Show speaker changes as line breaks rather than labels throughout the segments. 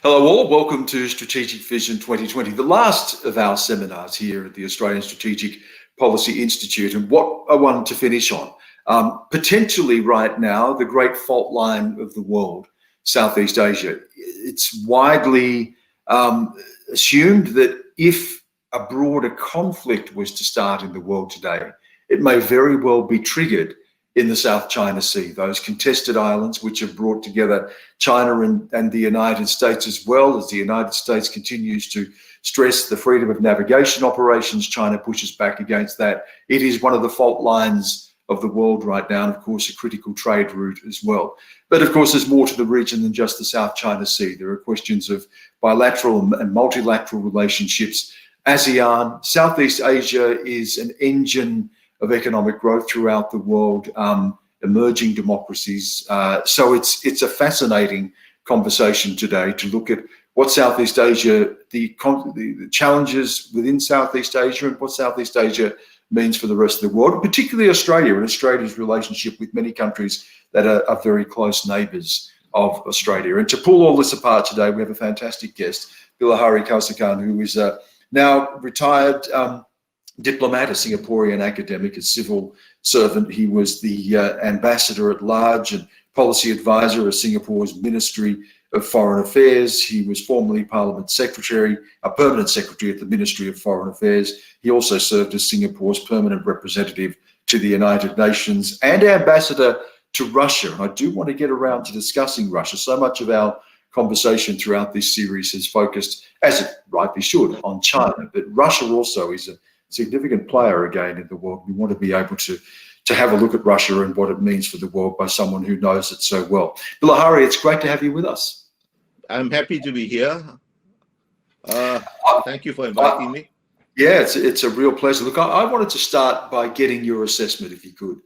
Hello all, welcome to Strategic Vision 2020, the last of our seminars here at the Australian Strategic Policy Institute, and what I wanted to finish on. Potentially right now, the great fault line of the world, Southeast Asia. It's widely assumed that if a broader conflict was to start in the world today, it may very well be triggered in the South China Sea, those contested islands which have brought together China and the United States, as well as the United States continues to stress the freedom of navigation operations. China pushes back against that. It is one of the fault lines of the world right now, and of course a critical trade route as well. But of course there's more to the region than just the South China Sea. There are questions of bilateral and multilateral relationships. ASEAN, Southeast Asia is an engine of economic growth throughout the world, emerging democracies. So it's a fascinating conversation today to look at what Southeast Asia, the challenges within Southeast Asia, and what Southeast Asia means for the rest of the world, particularly Australia and Australia's relationship with many countries that are very close neighbours of Australia. And to pull all this apart today, we have a fantastic guest, Bilahari Kausikan, who is now retired diplomat, a Singaporean academic, a civil servant. He was the ambassador at large and policy advisor of Singapore's Ministry of Foreign Affairs. He was formerly Parliament Secretary, a permanent secretary at the Ministry of Foreign Affairs. He also served as Singapore's permanent representative to the United Nations and ambassador to Russia. And I do want to get around to discussing Russia. So much of our conversation throughout this series has focused, as it rightly should, on China. But Russia also is a significant player again in the world. We want to be able to have a look at Russia and what it means for the world by someone who knows it so well. Bilahari, it's great to have you with us.
I'm happy to be here. Thank you for inviting me.
Yeah, it's a real pleasure. Look, I wanted to start by getting your assessment, if you could,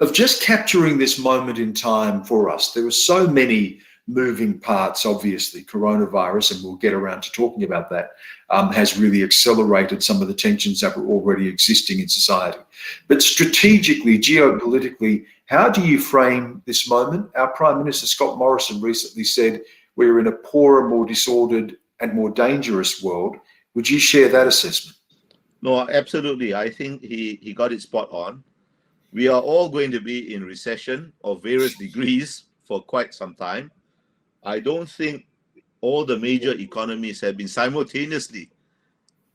of just capturing this moment in time for us. There were so many moving parts, obviously. Coronavirus, and we'll get around to talking about that, has really accelerated some of the tensions that were already existing in society. But strategically, geopolitically, how do you frame this moment? Our Prime Minister, Scott Morrison, recently said we're in a poorer, more disordered and more dangerous world. Would you share that assessment?
No, absolutely. I think he got it spot on. We are all going to be in recession of various degrees for quite some time. I don't think all the major economies have been simultaneously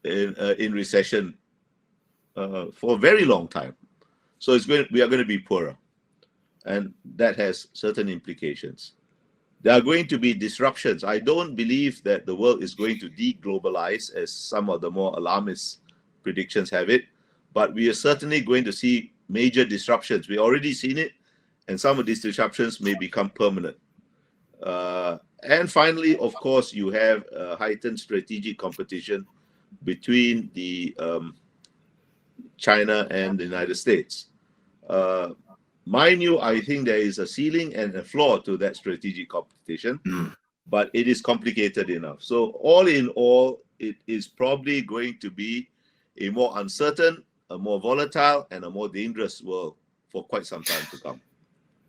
in recession for a very long time. So we are going to be poorer, and that has certain implications. There are going to be disruptions. I don't believe that the world is going to de-globalize, as some of the more alarmist predictions have it, but we are certainly going to see major disruptions. We've already seen it, and some of these disruptions may become permanent. And finally, of course, you have heightened strategic competition between the China and the United States. Mind you, I think there is a ceiling and a floor to that strategic competition, but it is complicated enough. So all in all, it is probably going to be a more uncertain, a more volatile, and a more dangerous world for quite some time to come.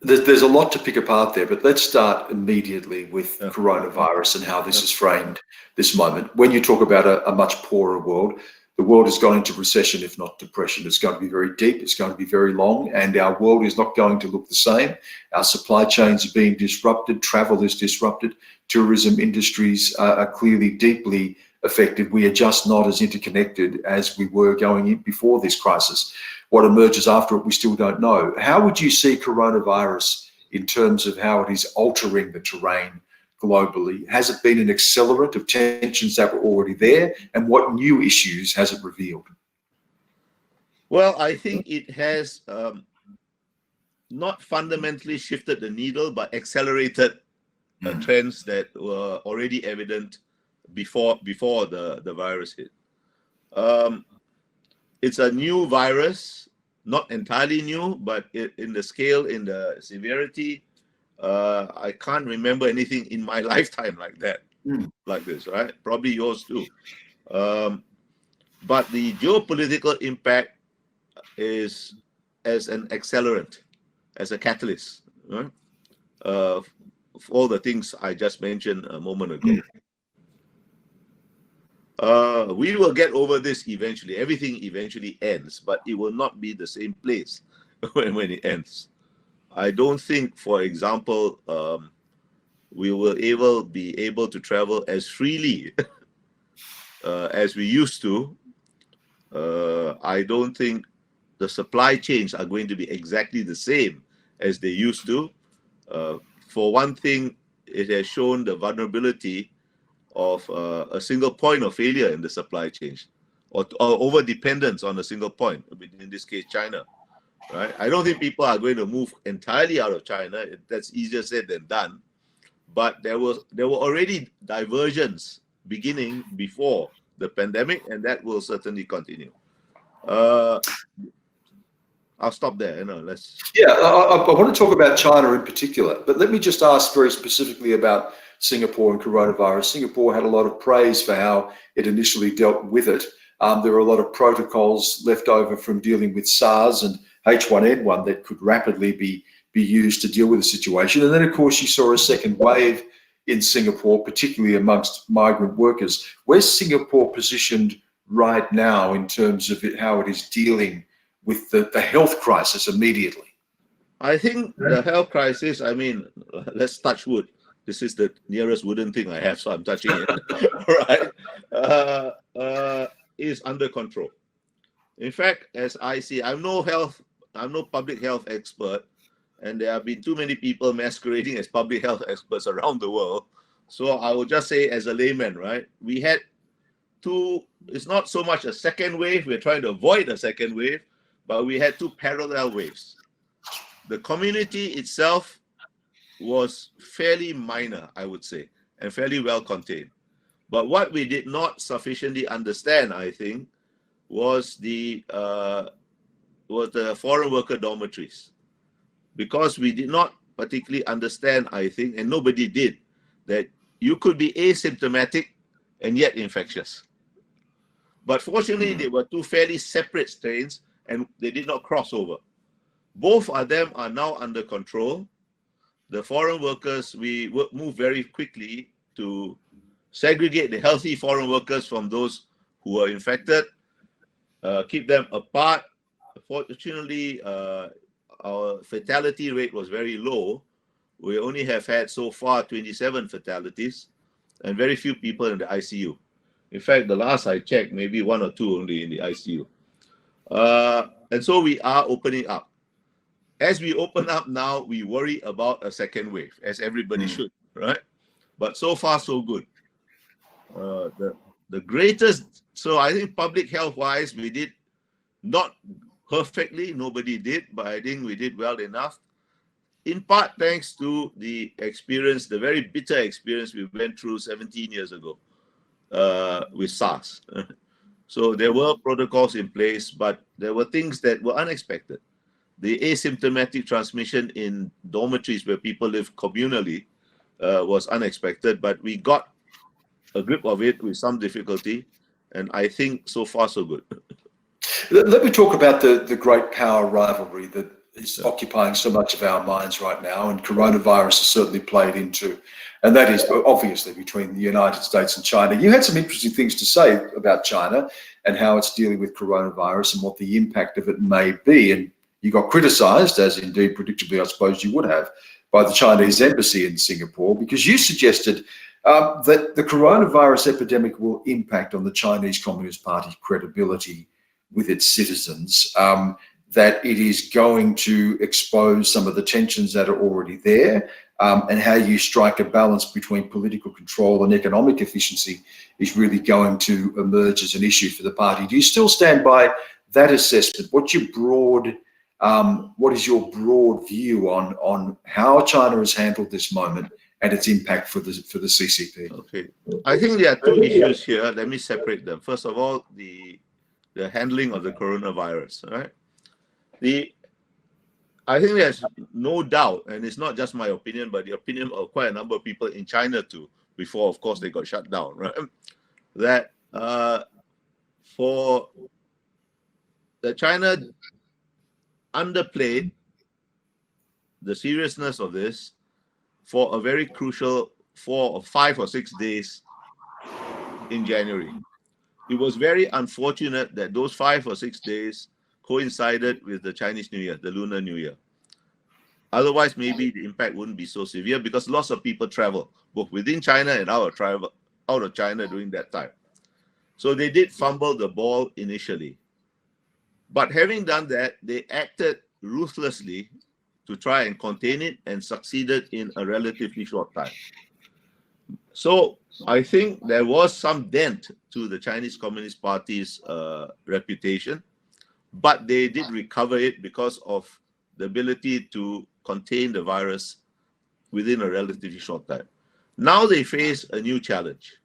There's a lot to pick apart there, but let's start immediately with coronavirus and how this is framed this moment. When you talk about a much poorer world, the world has gone into recession, if not depression. It's going to be very deep, it's going to be very long, and our world is not going to look the same. Our supply chains are being disrupted, travel is disrupted, tourism industries are clearly deeply affected. We are just not as interconnected as we were going in before this crisis. What emerges after it, we still don't know. How would you see coronavirus in terms of how it is altering the terrain globally? Has it been an accelerant of tensions that were already there? And what new issues has it revealed?
Well, I think it has not fundamentally shifted the needle, but accelerated trends that were already evident before the virus hit. It's a new virus, not entirely new, but in the scale, in the severity, I can't remember anything in my lifetime like that, like this, right? Probably yours too. But the geopolitical impact is as an accelerant, as a catalyst, right? For all the things I just mentioned a moment ago. We will get over this eventually. Everything eventually ends, but it will not be the same place when it ends. I don't think, for example, we will be able to travel as freely as we used to. I don't think the supply chains are going to be exactly the same as they used to. For one thing, it has shown the vulnerability of a single point of failure in the supply chain, or over dependence on a single point, in this case, China. Right? I don't think people are going to move entirely out of China. That's easier said than done. But there were already diversions beginning before the pandemic, and that will certainly continue. I'll stop there. Let's.
Yeah, I want to talk about China in particular, but let me just ask very specifically about Singapore and coronavirus. Singapore had a lot of praise for how it initially dealt with it. There were a lot of protocols left over from dealing with SARS and H1N1 that could rapidly be used to deal with the situation. And then, of course, you saw a second wave in Singapore, particularly amongst migrant workers. Where's Singapore positioned right now in terms of how it is dealing with the health crisis immediately?
I think the health crisis, I mean, let's touch wood. This is the nearest wooden thing I have, so I'm touching it. Right? Is under control. In fact, as I see, I'm no public health expert, and there have been too many people masquerading as public health experts around the world. So I will just say, as a layman, right, we had it's not so much a second wave, we're trying to avoid a second wave, but we had two parallel waves. The community itself was fairly minor, I would say, and fairly well contained. But what we did not sufficiently understand, I think, was the foreign worker dormitories. Because we did not particularly understand, I think, and nobody did, that you could be asymptomatic and yet infectious. But fortunately, they were two fairly separate strains, and they did not cross over. Both of them are now under control. The foreign workers, we moved very quickly to segregate the healthy foreign workers from those who were infected, keep them apart. Fortunately, our fatality rate was very low. We only have had so far 27 fatalities and very few people in the ICU. In fact, the last I checked, maybe one or two only in the ICU. And so we are opening up. As we open up now, we worry about a second wave, as everybody should, right? But so far, so good. The greatest, so I think public health-wise, we did not perfectly, nobody did, but I think we did well enough. In part thanks to the experience, the very bitter experience we went through 17 years ago with SARS. So there were protocols in place, but there were things that were unexpected. The asymptomatic transmission in dormitories where people live communally was unexpected, but we got a grip of it with some difficulty, and I think so far so good.
Let me talk about the great power rivalry that is occupying so much of our minds right now, and coronavirus has certainly played into, and that is obviously between the United States and China. You had some interesting things to say about China and how it's dealing with coronavirus and what the impact of it may be, and you got criticised, as indeed predictably I suppose you would have, by the Chinese embassy in Singapore, because you suggested that the coronavirus epidemic will impact on the Chinese Communist Party's credibility with its citizens, that it is going to expose some of the tensions that are already there, and how you strike a balance between political control and economic efficiency is really going to emerge as an issue for the party. Do you still stand by that assessment? What is your broad view on how China has handled this moment and its impact for the CCP?
Okay, I think there are two issues here. Let me separate them. First of all, the handling of the coronavirus. Right? I think there's no doubt, and it's not just my opinion, but the opinion of quite a number of people in China too, before, of course, they got shut down, right? That China underplayed the seriousness of this for a very crucial 4 or 5 or 6 days in January. it was very unfortunate that those 5 or 6 days coincided with the Chinese New Year, the Lunar New Year. Otherwise, maybe the impact wouldn't be so severe because lots of people travel, both within China and out of China during that time. So they did fumble the ball initially. But having done that, they acted ruthlessly to try and contain it and succeeded in a relatively short time. So I think there was some dent to the Chinese Communist Party's reputation, but they did recover it because of the ability to contain the virus within a relatively short time. Now they face a new challenge.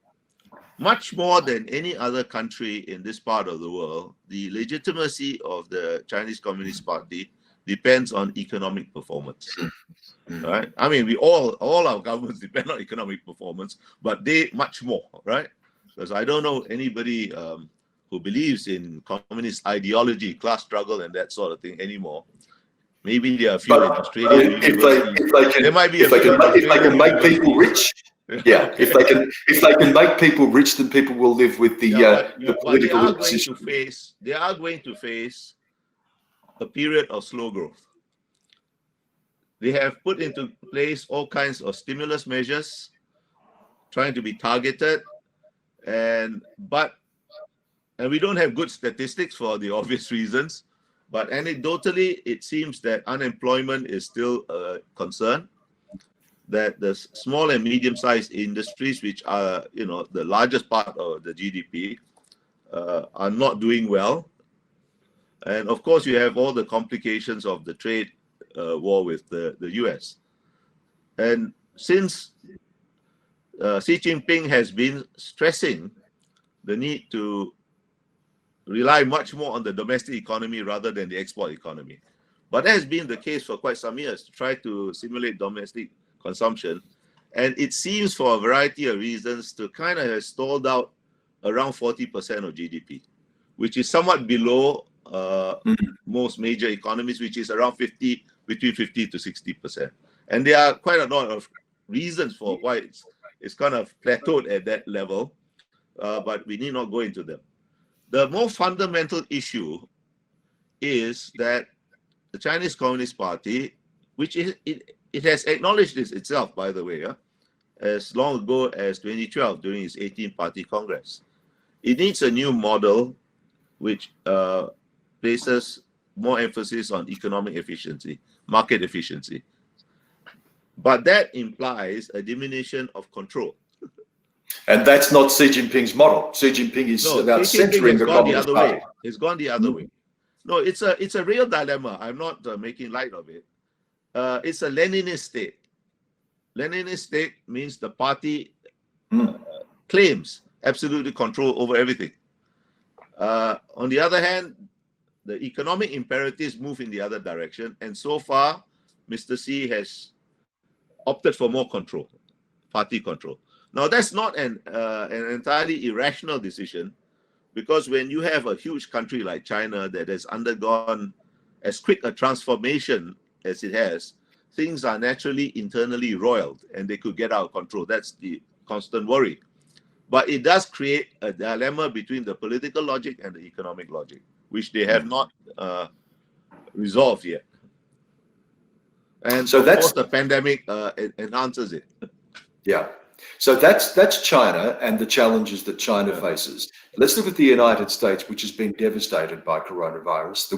Much more than any other country in this part of the world, the legitimacy of the Chinese Communist Party depends on economic performance. Right? I mean, we all our governments depend on economic performance, but they much more, right? Because I don't know anybody who believes in communist ideology, class struggle, and that sort of thing anymore. Maybe there are a few in Australia.
If they can make people rich, yeah. Okay. If they can make people rich, then people will live with the political system.
They are going to face a period of slow growth. They have put into place all kinds of stimulus measures, trying to be targeted, and we don't have good statistics for the obvious reasons. But anecdotally, it seems that unemployment is still a concern, that the small and medium-sized industries, which are, the largest part of the GDP, are not doing well. And of course, you have all the complications of the trade war with the US. And since Xi Jinping has been stressing the need to rely much more on the domestic economy rather than the export economy. But that has been the case for quite some years, to try to stimulate domestic consumption. And it seems, for a variety of reasons, to kind of have stalled out around 40% of GDP, which is somewhat below most major economies, which is around between 50 to 60%. And there are quite a lot of reasons for why it's kind of plateaued at that level, but we need not go into them. The more fundamental issue is that the Chinese Communist Party, which it has acknowledged this itself, by the way, as long ago as 2012 during its 18th Party Congress, it needs a new model which places more emphasis on economic efficiency, market efficiency. But that implies a diminution of control.
And that's not Xi Jinping's model. Xi Jinping is about centering the Communist Party.
It's gone the other way. No, it's a real dilemma. I'm not making light of it. It's a Leninist state. Leninist state means the party claims absolute control over everything. On the other hand, the economic imperatives move in the other direction. And so far, Mr. Xi has opted for more control, party control. Now, that's not an entirely irrational decision, because when you have a huge country like China that has undergone as quick a transformation as it has, things are naturally internally roiled and they could get out of control. That's the constant worry. But it does create a dilemma between the political logic and the economic logic, which they have not resolved yet. And so of course, the pandemic enhances it.
Yeah. So that's China and the challenges that China faces. Let's look at the United States, which has been devastated by coronavirus,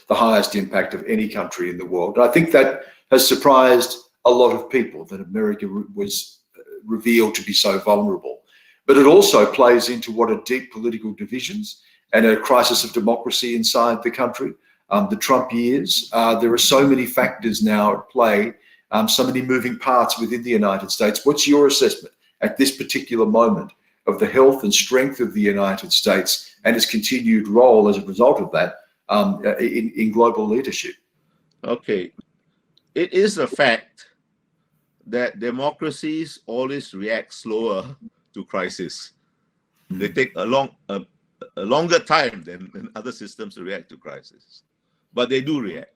the highest impact of any country in the world. And I think that has surprised a lot of people that America was revealed to be so vulnerable. But it also plays into what are deep political divisions and a crisis of democracy inside the country. The Trump years, there are so many factors now at play, so many moving parts within the United States. What's your assessment at this particular moment of the health and strength of the United States and its continued role as a result of that in global leadership?
Okay. It is a fact that democracies always react slower to crisis. They take a longer time than other systems to react to crisis, but they do react.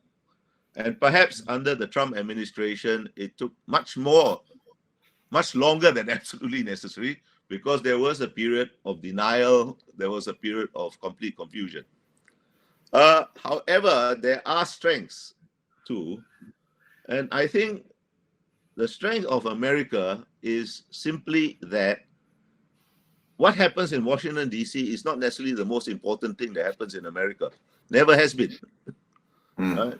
And perhaps under the Trump administration, it took much longer than absolutely necessary, because there was a period of denial, there was a period of complete confusion. However, there are strengths too, and I think the strength of America is simply that what happens in Washington, D.C. is not necessarily the most important thing that happens in America. Never has been. Right?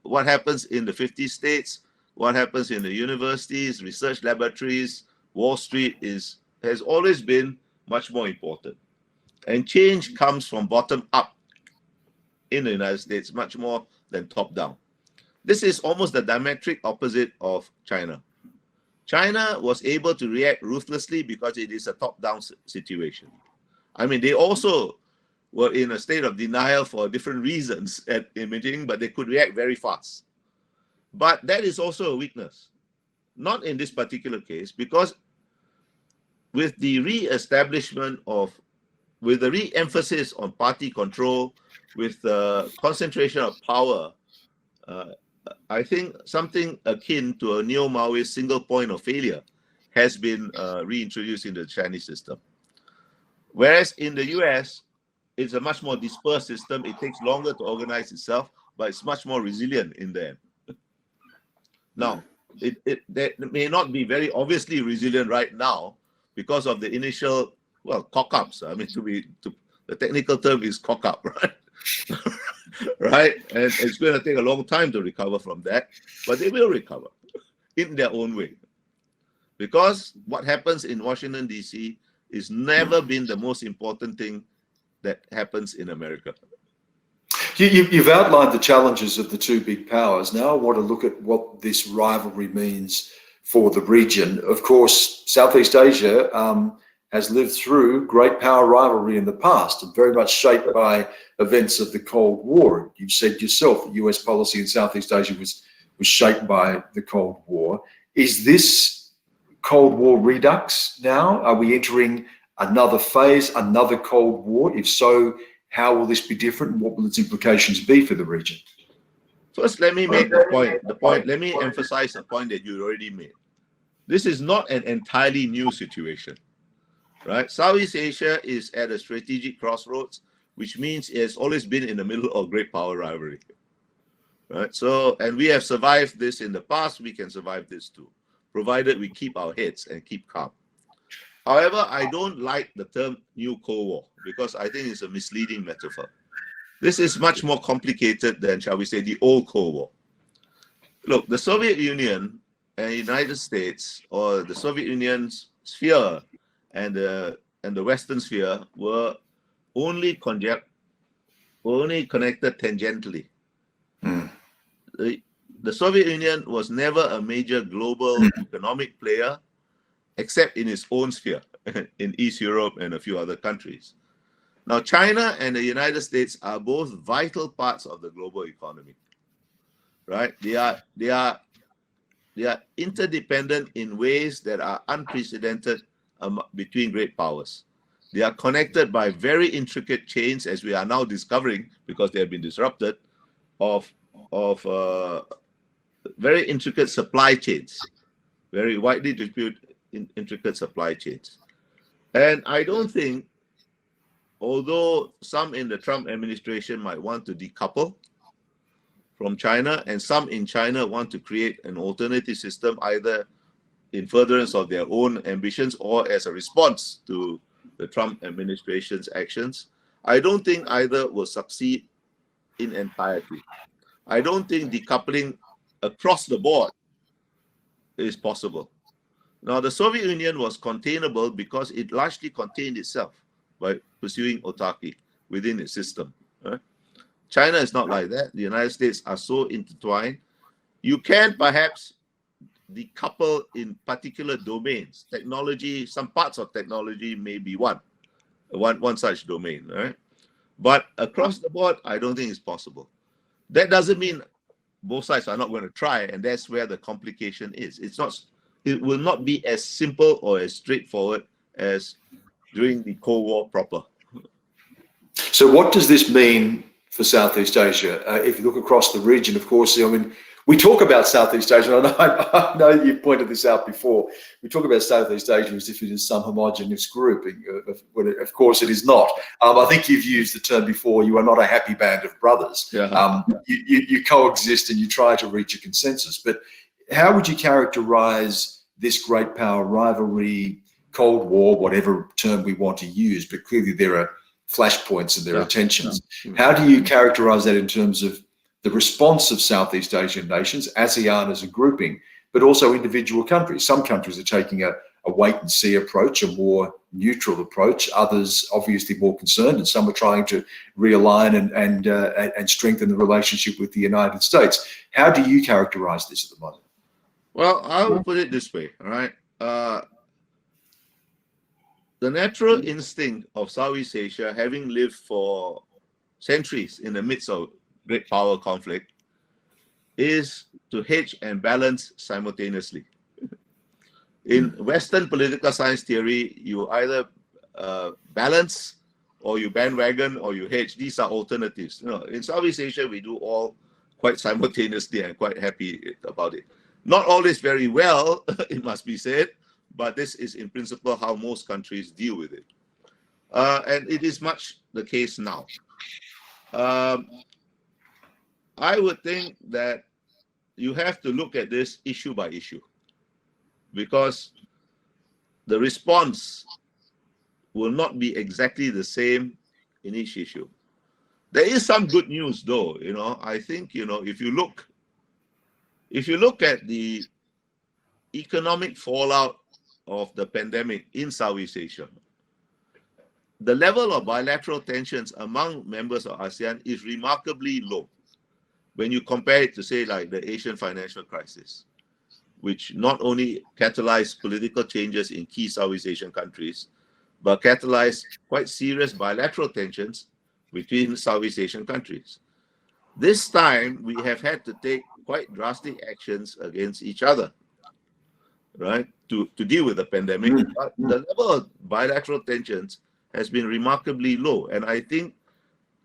What happens in the 50 states, what happens in the universities, research laboratories, Wall Street has always been much more important. And change comes from bottom up in the United States, much more than top down. This is almost the diametric opposite of China. China was able to react ruthlessly because it is a top-down situation. I mean, they also were in a state of denial for different reasons at imaging, but they could react very fast. But that is also a weakness. Not in this particular case, because with the re-establishment of, with the re-emphasis on party control, with the concentration of power, I think something akin to a neo-Maoist single point of failure has been reintroduced in the Chinese system. Whereas in the US, it's a much more dispersed system. It takes longer to organize itself, but it's much more resilient in there. Now, that may not be very obviously resilient right now because of the initial, well, cock-ups. I mean, the technical term is cock-up, right? Right? And it's going to take a long time to recover from that, but they will recover in their own way. Because what happens in Washington, D.C. is never been the most important thing that happens in America.
You've outlined the challenges of the two big powers. Now I want to look at what this rivalry means for the region. Of course, Southeast Asia has lived through great power rivalry in the past and very much shaped by events of the Cold War. You've said yourself that US policy in Southeast Asia was shaped by the Cold War. Is this Cold War redux now? Are we entering another phase, another Cold War? If so, how will this be different and what will its implications be for the region?
First, let me make the point. Let me emphasize a point that you already made. This is not an entirely new situation. Right? Southeast Asia is at a strategic crossroads, which means it has always been in the middle of great power rivalry. Right? So, and we have survived this in the past, we can survive this too, provided we keep our heads and keep calm. However, I don't like the term new Cold War because I think it's a misleading metaphor. This is much more complicated than, shall we say, the old Cold War. Look, the Soviet Union and the United States, or the Soviet Union's sphere and the Western sphere, were only connected tangentially. The Soviet Union was never a major global economic player, except in its own sphere, in East Europe and a few other countries. Now, China and the United States are both vital parts of the global economy, right? They are interdependent in ways that are unprecedented between great powers. They are connected by very intricate chains, as we are now discovering, because they have been disrupted, of very intricate supply chains, very widely distributed intricate supply chains. And I don't think, although some in the Trump administration might want to decouple from China, and some in China want to create an alternative system, either in furtherance of their own ambitions or as a response to the Trump administration's actions, I don't think either will succeed in entirety. I don't think decoupling across the board is possible. Now, the Soviet Union was containable because it largely contained itself by pursuing autarky within its system. Right? China is not like that. The United States are so intertwined. You can perhaps decouple in particular domains. Technology, some parts of technology may be one such domain. Right? But across the board, I don't think it's possible. That doesn't mean both sides are not going to try, and that's where the complication is. It will not be as simple or as straightforward as during the Cold War proper. So
what does this mean for Southeast Asia? If you look across the region, of course, I mean, We talk about Southeast Asia, and I know you've pointed this out before. We talk about Southeast Asia as if it is some homogenous grouping. Of course, it is not. I think you've used the term before, you are not a happy band of brothers.
Yeah.
You coexist and you try to reach a consensus. But how would you characterize this great power rivalry, Cold War, whatever term we want to use? But clearly there are flashpoints and there are tensions. How do you characterize that in terms of the response of Southeast Asian nations, ASEAN as a grouping, but also individual countries? Some countries are taking a wait-and-see approach, a more neutral approach. Others obviously more concerned, and some are trying to realign and strengthen the relationship with the United States. How do you characterize this at the moment?
Well, I will put it this way, all right? The natural instinct of Southeast Asia, having lived for centuries in the midst of great power conflict, is to hedge and balance simultaneously. In Western political science theory, you either balance, or you bandwagon, or you hedge. These are alternatives. In Southeast Asia, we do all quite simultaneously and quite happy about it. Not always very well, it must be said, but this is in principle how most countries deal with it. And it is much the case now. I would think that you have to look at this issue by issue, because the response will not be exactly the same in each issue. There is some good news though, I think, if you look at the economic fallout of the pandemic in Southeast Asia, the level of bilateral tensions among members of ASEAN is remarkably low when you compare it to, say, like the Asian financial crisis, which not only catalyzed political changes in key Southeast Asian countries, but catalyzed quite serious bilateral tensions between Southeast Asian countries. This time, we have had to take quite drastic actions against each other, right, to deal with the pandemic. But the level of bilateral tensions has been remarkably low, and I think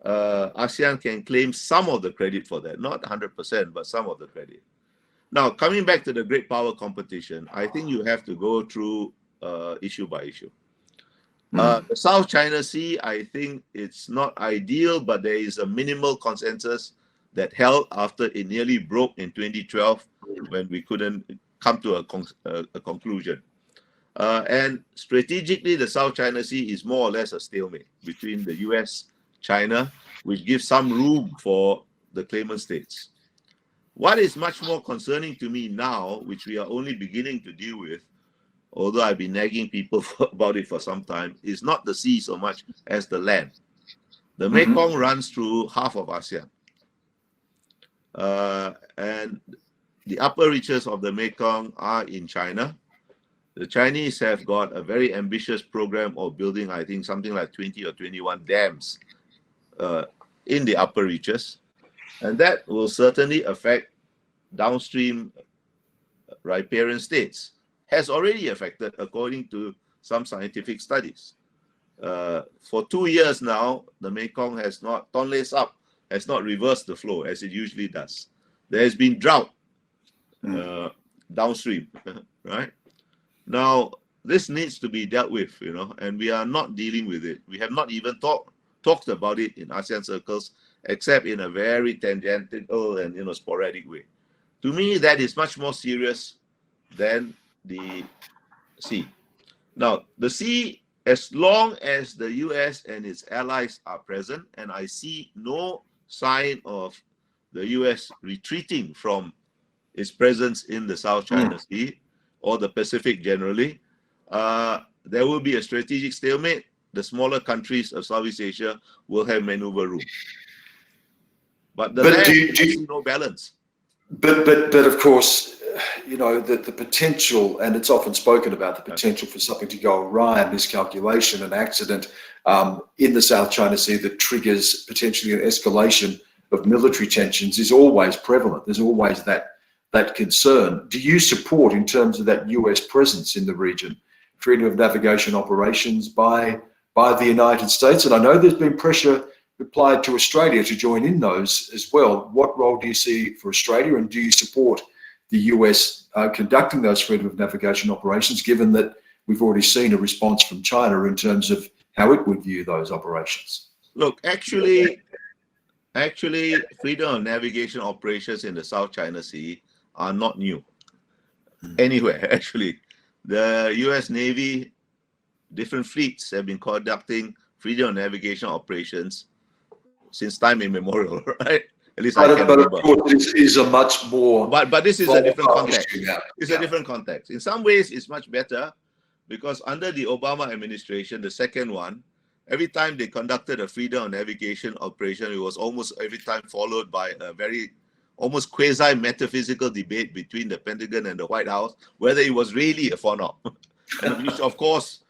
ASEAN can claim some of the credit for that, not 100%, but some of the credit. Now, coming back to the great power competition, I think you have to go through issue by issue. The South China Sea, I think it's not ideal, but there is a minimal consensus that held after it nearly broke in 2012 when we couldn't come to a conclusion. And strategically, the South China Sea is more or less a stalemate between the US, China, which gives some room for the claimant states. What is much more concerning to me now, which we are only beginning to deal with, although I've been nagging people about it for some time, is not the sea so much as the land. The Mekong runs through half of ASEAN. And the upper reaches of the Mekong are in China. The Chinese have got a very ambitious program of building, I think, something like 20 or 21 dams in the upper reaches. And that will certainly affect downstream riparian states. Has already affected, according to some scientific studies. For 2 years now, the Mekong has not, Tonle Sap has not reversed the flow as it usually does. There has been drought downstream, right? Now, this needs to be dealt with, and we are not dealing with it. We have not even talked about it in ASEAN circles, except in a very tangential and sporadic way. To me, that is much more serious than the sea. Now, the sea, as long as the US and its allies are present, and I see no sign of the US retreating from its presence in the South China Sea or the Pacific generally, there will be a strategic stalemate. The smaller countries of Southeast Asia will have maneuver room. But the land, I see no balance.
But of course, the potential, and it's often spoken about the potential for something to go awry, a miscalculation, an accident in the South China Sea that triggers potentially an escalation of military tensions is always prevalent. There's always that concern. Do you support, in terms of that US presence in the region, freedom of navigation operations by the United States? And I know there's been pressure applied to Australia to join in those as well. What role do you see for Australia, and do you support the US conducting those freedom of navigation operations, given that we've already seen a response from China in terms of how it would view those operations?
Look, actually, freedom of navigation operations in the South China Sea are not new. Anywhere, actually. The US Navy, different fleets have been conducting freedom of navigation operations since time immemorial, right? At least I can remember.
But of course, this is a much more...
But this is a different context. It's
Yeah.
a different context. In some ways, it's much better because under the Obama administration, the second one, every time they conducted a freedom of navigation operation, it was almost every time followed by a very almost quasi-metaphysical debate between the Pentagon and the White House whether it was really a FONOP, and which of course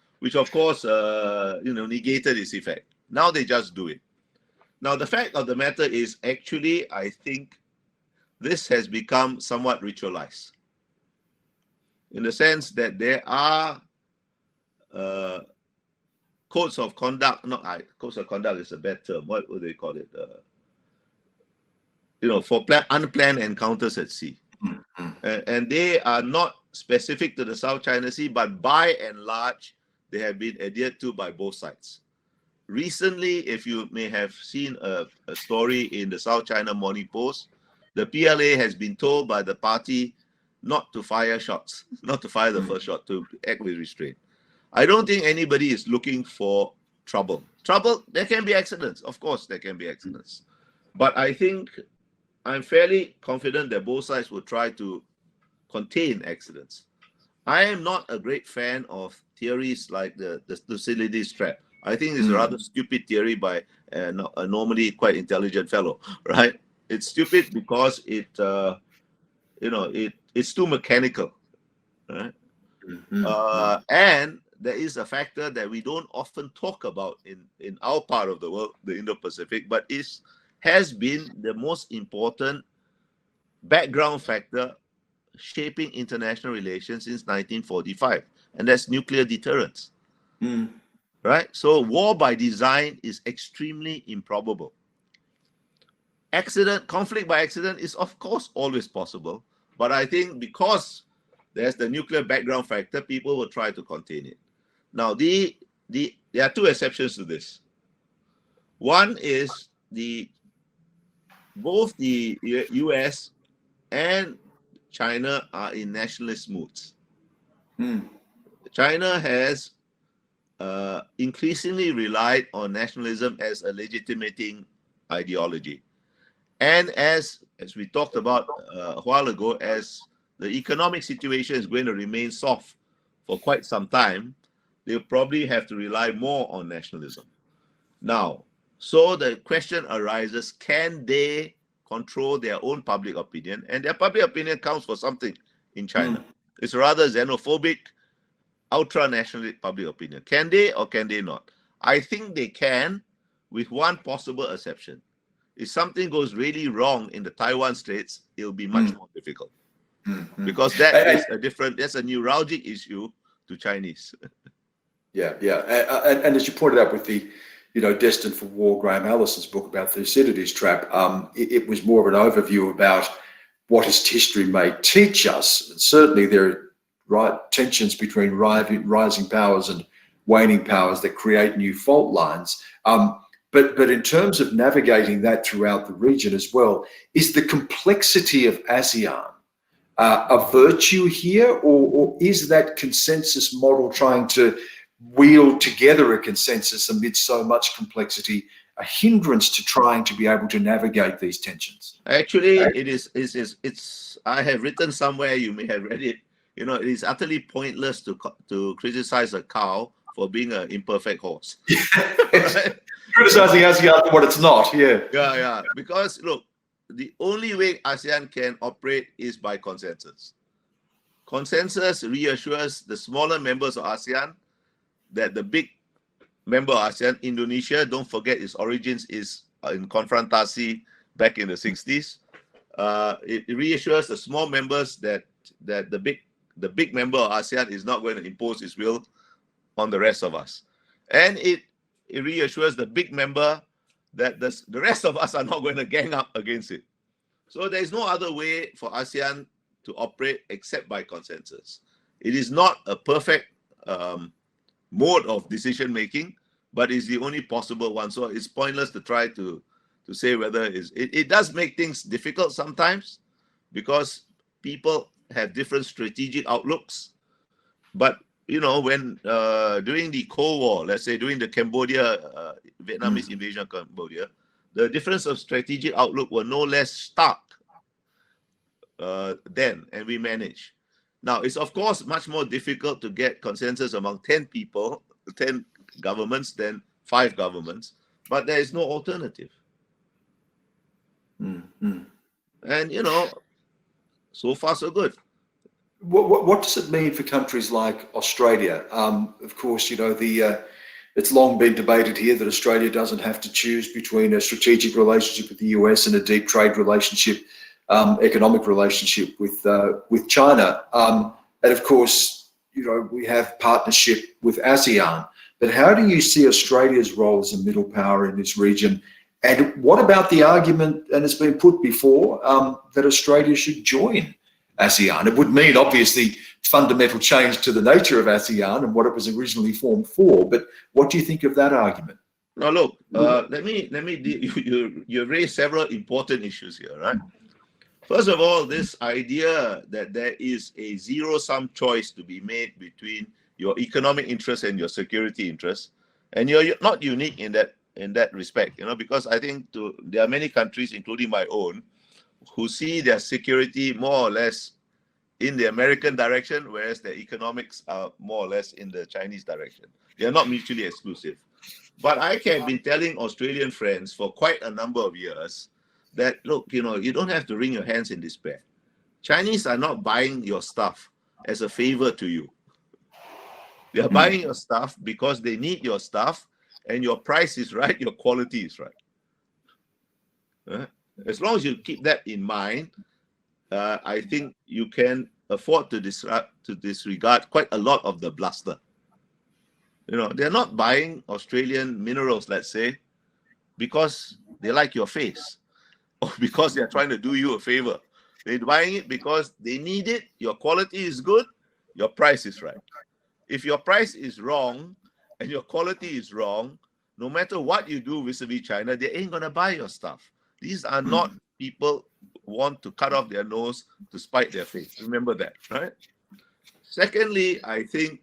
negated its effect. Now they just do it. Now the fact of the matter is, actually, I think this has become somewhat ritualized, in the sense that there are codes of conduct. Codes of conduct is a bad term. What would they call it? For unplanned encounters at sea. And they are not specific to the South China Sea, but by and large, they have been adhered to by both sides. Recently, if you may have seen a story in the South China Morning Post, the PLA has been told by the party not to fire shots, not to fire the first shot, to act with restraint. I don't think anybody is looking for trouble. There can be accidents. Of course, there can be accidents. But I think I'm fairly confident that both sides will try to contain accidents. I am not a great fan of theories like the Thucydides trap. I think it's a rather stupid theory by a normally quite intelligent fellow, right? It's stupid because it's too mechanical, right? And there is a factor that we don't often talk about in our part of the world, the Indo-Pacific, but has been the most important background factor shaping international relations since 1945, and that's nuclear deterrence. Right? So war by design is extremely improbable. Conflict by accident is of course always possible, but I think because there's the nuclear background factor, people will try to contain it. Now, there are two exceptions to this. One is both the US and China are in nationalist moods. China has increasingly relied on nationalism as a legitimating ideology. And as we talked about a while ago, as the economic situation is going to remain soft for quite some time, they'll probably have to rely more on nationalism. Now, so the question arises, can they control their own public opinion? And their public opinion counts for something in China. It's rather xenophobic, ultra-nationalist public opinion. Can they or can they not? I think they can, with one possible exception. If something goes really wrong in the Taiwan Straits, it'll be much more difficult. Because that's a neuralgic issue to Chinese.
Yeah. And as you pointed out with the, Destined for War, Graham Allison's book about Thucydides trap, it was more of an overview about what history may teach us. And certainly there are tensions between rising powers and waning powers that create new fault lines. But in terms of navigating that throughout the region as well, is the complexity of ASEAN a virtue here, or is that consensus model trying to wield together a consensus amid so much complexity a hindrance to trying to be able to navigate these tensions?
Actually, it's I have written somewhere, you may have read it, it is utterly pointless to criticize a cow for being an imperfect horse. Right?
Criticizing ASEAN for what it's not,
Yeah. Because look, the only way ASEAN can operate is by consensus. Consensus reassures the smaller members of ASEAN that the big member of ASEAN, Indonesia, don't forget its origins is in confrontasi back in the 60s. It reassures the small members that the big member of ASEAN is not going to impose its will on the rest of us. And it reassures the big member that the rest of us are not going to gang up against it. So there is no other way for ASEAN to operate except by consensus. It is not a perfect mode of decision making, but it's the only possible one. So it's pointless to try to say whether it does make things difficult sometimes because people have different strategic outlooks. But you know, when during the Cold War, let's say during the Vietnamese invasion of Cambodia, the difference of strategic outlook were no less stark then, and we managed. Now, it's of course much more difficult to get consensus among 10 people, 10 governments than 5 governments, but there is no alternative. And, you know, so far so good.
What does it mean for countries like Australia? Of course, you know, it's long been debated here that Australia doesn't have to choose between a strategic relationship with the US and a deep trade relationship, economic relationship with China. And of course, you know, we have partnership with ASEAN. But how do you see Australia's role as a middle power in this region? And what about the argument, and it's been put before, that Australia should join ASEAN? It would mean, obviously, fundamental change to the nature of ASEAN and what it was originally formed for. But what do you think of that argument?
Now, look, let me you raised several important issues here, right? First of all, this idea that there is a zero-sum choice to be made between your economic interests and your security interests, and you're not unique in that respect, you know, because I think there are many countries, including my own, who see their security more or less in the American direction, whereas their economics are more or less in the Chinese direction. They are not mutually exclusive. But I have been telling Australian friends for quite a number of years that, look, you know, you don't have to wring your hands in despair. Chinese are not buying your stuff as a favor to you. They are buying your stuff because they need your stuff, and your price is right, your quality is right. As long as you keep that in mind, I think you can afford to disregard quite a lot of the bluster. You know, they're not buying Australian minerals, let's say, because they like your face or because they're trying to do you a favor. They're buying it because they need it, your quality is good, your price is right. If your price is wrong and your quality is wrong, no matter what you do vis-a-vis China, they ain't going to buy your stuff. These are not people who want to cut off their nose to spite their face. Remember that, right? Secondly, I think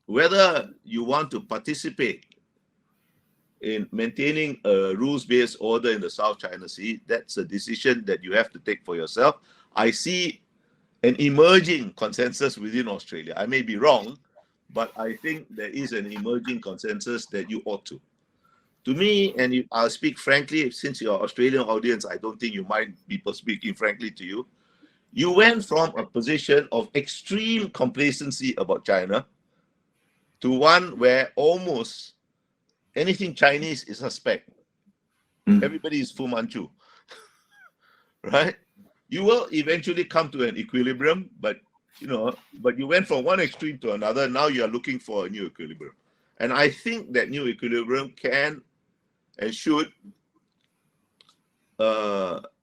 whether you want to participate in maintaining a rules-based order in the South China Sea, that's a decision that you have to take for yourself. I see an emerging consensus within Australia. I may be wrong, but I think there is an emerging consensus that you ought to. To me, and I'll speak frankly, since you're an Australian audience, I don't think you mind people speaking frankly to you. You went from a position of extreme complacency about China to one where almost anything Chinese is suspect. Everybody is Fu Manchu, right? You will eventually come to an equilibrium, but you went from one extreme to another. Now you are looking for a new equilibrium, and I think that new equilibrium can and should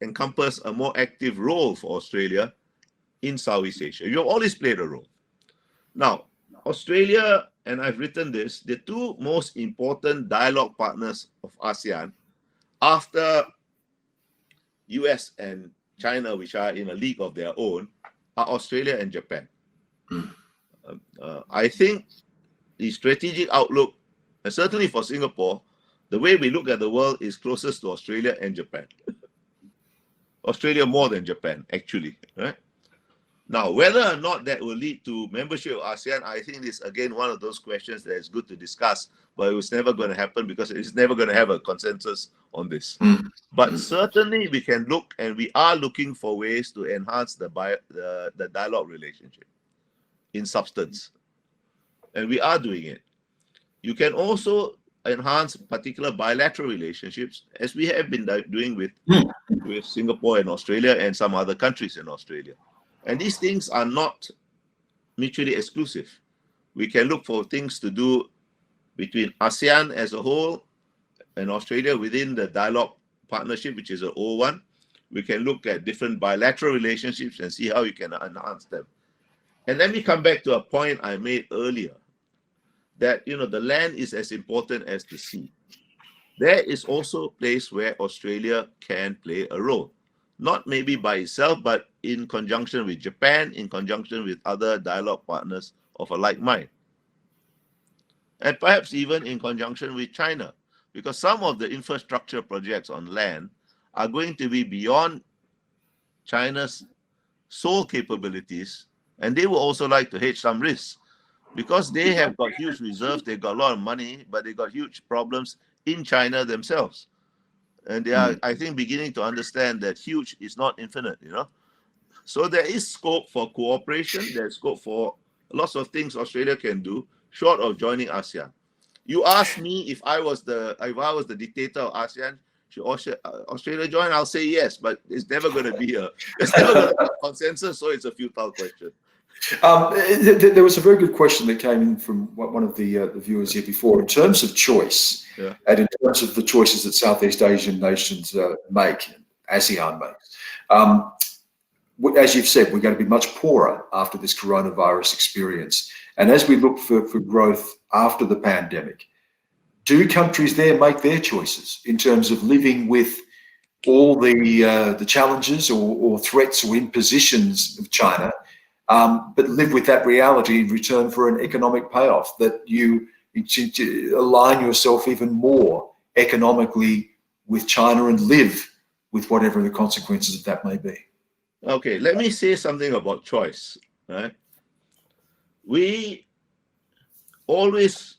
encompass a more active role for Australia in Southeast Asia. You have always played a role. Now, Australia, and I've written this, the two most important dialogue partners of ASEAN after US and China, which are in a league of their own, are Australia and Japan. I think the strategic outlook, and certainly for Singapore, the way we look at the world is closest to Australia and Japan. Australia more than Japan, actually, right? Now, whether or not that will lead to membership of ASEAN, I think is again one of those questions that is good to discuss, but it was never going to happen because it's never going to have a consensus on this. But certainly we can look, and we are looking for ways to enhance the dialogue relationship in substance. And we are doing it. You can also enhance particular bilateral relationships, as we have been doing with Singapore and Australia and some other countries in Australia. And these things are not mutually exclusive. We can look for things to do between ASEAN as a whole and Australia within the dialogue partnership, which is an old one. We can look at different bilateral relationships and see how you can enhance them. And let me come back to a point I made earlier, that the land is as important as the sea. There is also a place where Australia can play a role, not maybe by itself, but in conjunction with Japan, in conjunction with other dialogue partners of a like mind, and perhaps even in conjunction with China, because some of the infrastructure projects on land are going to be beyond China's sole capabilities, and they will also like to hedge some risks, because they have got huge reserves, they've got a lot of money, but they got huge problems in China themselves. And they are, I think, beginning to understand that huge is not infinite, So there is scope for cooperation, there's scope for lots of things Australia can do, short of joining ASEAN. You ask me if I was the dictator of ASEAN, should Australia join? I'll say yes, but it's never going to be a consensus, so it's a futile question.
There was a very good question that came in from one of the viewers here before. In terms of choice, and in terms of the choices that Southeast Asian nations make, ASEAN makes, as you've said, we're going to be much poorer after this coronavirus experience. And as we look for growth after the pandemic, do countries there make their choices in terms of living with all the challenges or threats or impositions of China, but live with that reality in return for an economic payoff, that you align yourself even more economically with China and live with whatever the consequences of that may be?
Okay, let me say something about choice. Right? We always,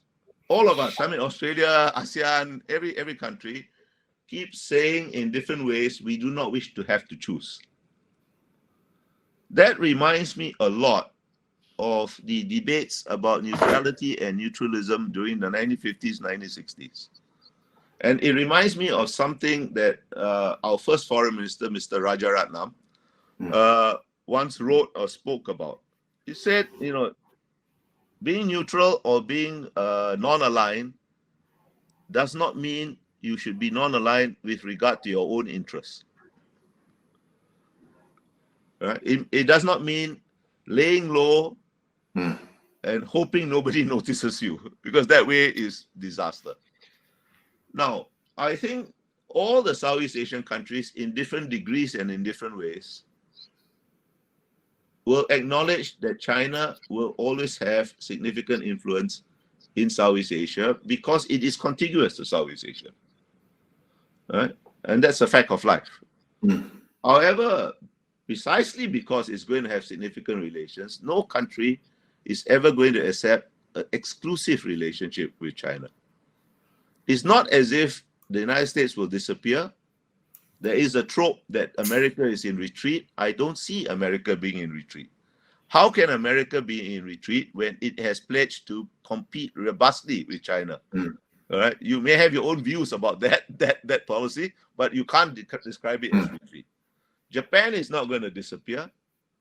all of us, I mean Australia, ASEAN, every country, keeps saying in different ways we do not wish to have to choose. That reminds me a lot of the debates about neutrality and neutralism during the 1950s, 1960s. And it reminds me of something that our first foreign minister, Mr. Rajaratnam, once wrote or spoke about. He said, being neutral or being non-aligned does not mean you should be non-aligned with regard to your own interests. Right? It does not mean laying low and hoping nobody notices you, because that way is disaster. Now, I think all the Southeast Asian countries in different degrees and in different ways will acknowledge that China will always have significant influence in Southeast Asia because it is contiguous to Southeast Asia. Right? And that's a fact of life. However, precisely because it's going to have significant relations, no country is ever going to accept an exclusive relationship with China. It's not as if the United States will disappear. There is a trope that America is in retreat. I don't see America being in retreat. How can America be in retreat when it has pledged to compete robustly with China? All right, you may have your own views about that policy, but you can't describe it as retreat. Japan is not going to disappear.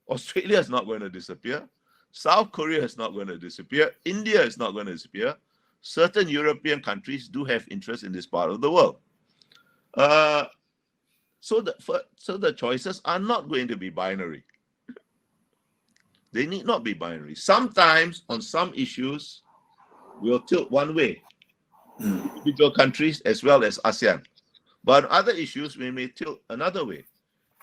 Australia is not going to disappear. South Korea is not going to disappear. India is not going to disappear. Certain European countries do have interest in this part of the world. So the choices are not going to be binary. They need not be binary. Sometimes on some issues, we'll tilt one way, individual countries as well as ASEAN. But on other issues, we may tilt another way.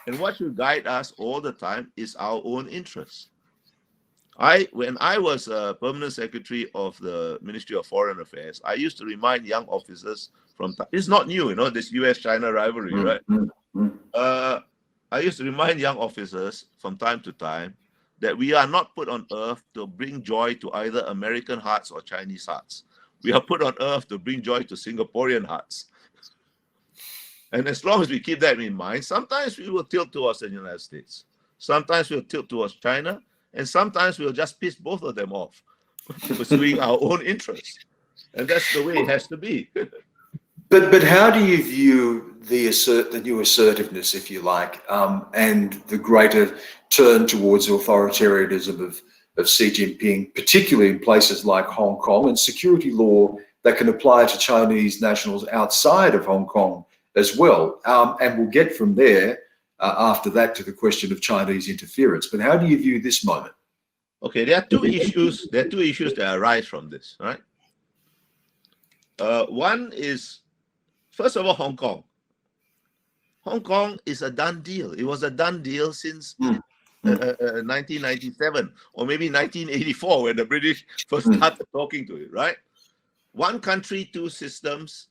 And what should guide us all the time is our own interests. When I was a permanent secretary of the Ministry of Foreign Affairs, I used to remind young officers it's not new, this US-China rivalry, right? I used to remind young officers from time to time that we are not put on earth to bring joy to either American hearts or Chinese hearts. We are put on earth to bring joy to Singaporean hearts. And as long as we keep that in mind, sometimes we will tilt towards the United States. Sometimes we'll tilt towards China. And sometimes we'll just piss both of them off, pursuing our own interests. And that's the way it has to be.
But how do you view the new assertiveness, if you like, and the greater turn towards authoritarianism of Xi Jinping, particularly in places like Hong Kong, and security law that can apply to Chinese nationals outside of Hong Kong as well. And we'll get from there after that to the question of Chinese interference. But how do you view this moment?
Okay, there are two issues. There are two issues that arise from this, right? One is, first of all, Hong Kong. Hong Kong is a done deal. It was a done deal since 1997 or maybe 1984 when the British first started talking to it, right? One country, two systems.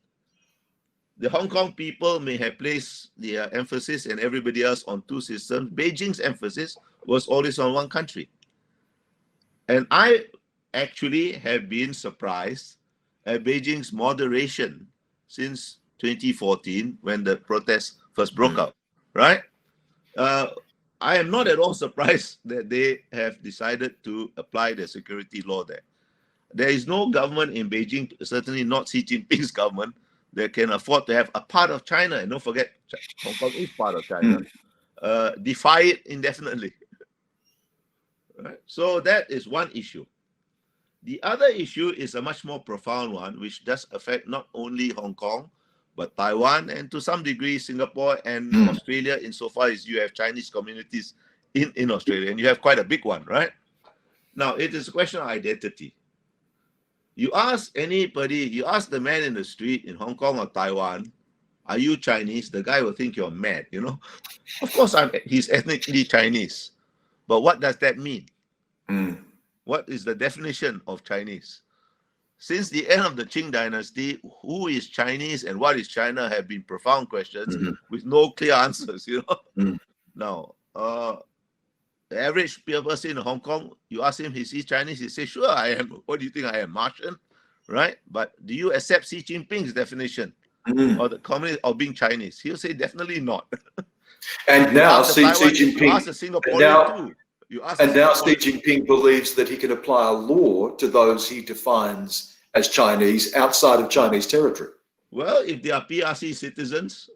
The Hong Kong people may have placed their emphasis and everybody else on two systems. Beijing's emphasis was always on one country. And I actually have been surprised at Beijing's moderation since 2014 when the protests first broke out, right? I am not at all surprised that they have decided to apply the security law there. There is no government in Beijing, certainly not Xi Jinping's government, that can afford to have a part of China, and don't forget, Hong Kong is part of China, defy it indefinitely. Right? So that is one issue. The other issue is a much more profound one, which does affect not only Hong Kong, but Taiwan, and to some degree Singapore and Australia, insofar as you have Chinese communities in Australia, and you have quite a big one, right? Now, it is a question of identity. You ask anybody, you ask the man in the street in Hong Kong or Taiwan, are you Chinese? The guy will think you're mad, you know? Of course, he's ethnically Chinese. But what does that mean? What is the definition of Chinese? Since the end of the Qing dynasty, who is Chinese and what is China have been profound questions with no clear answers, you know? Now, the average person in Hong Kong, you ask him, is he Chinese? He says, sure, I am. What do you think I am, Martian? Right? But do you accept Xi Jinping's definition or the communist of being Chinese? He'll say, definitely not.
And now Xi
Jinping, you ask a Singaporean too.
And now Xi Jinping believes that he can apply a law to those he defines as Chinese outside of Chinese territory.
Well, if they are PRC citizens,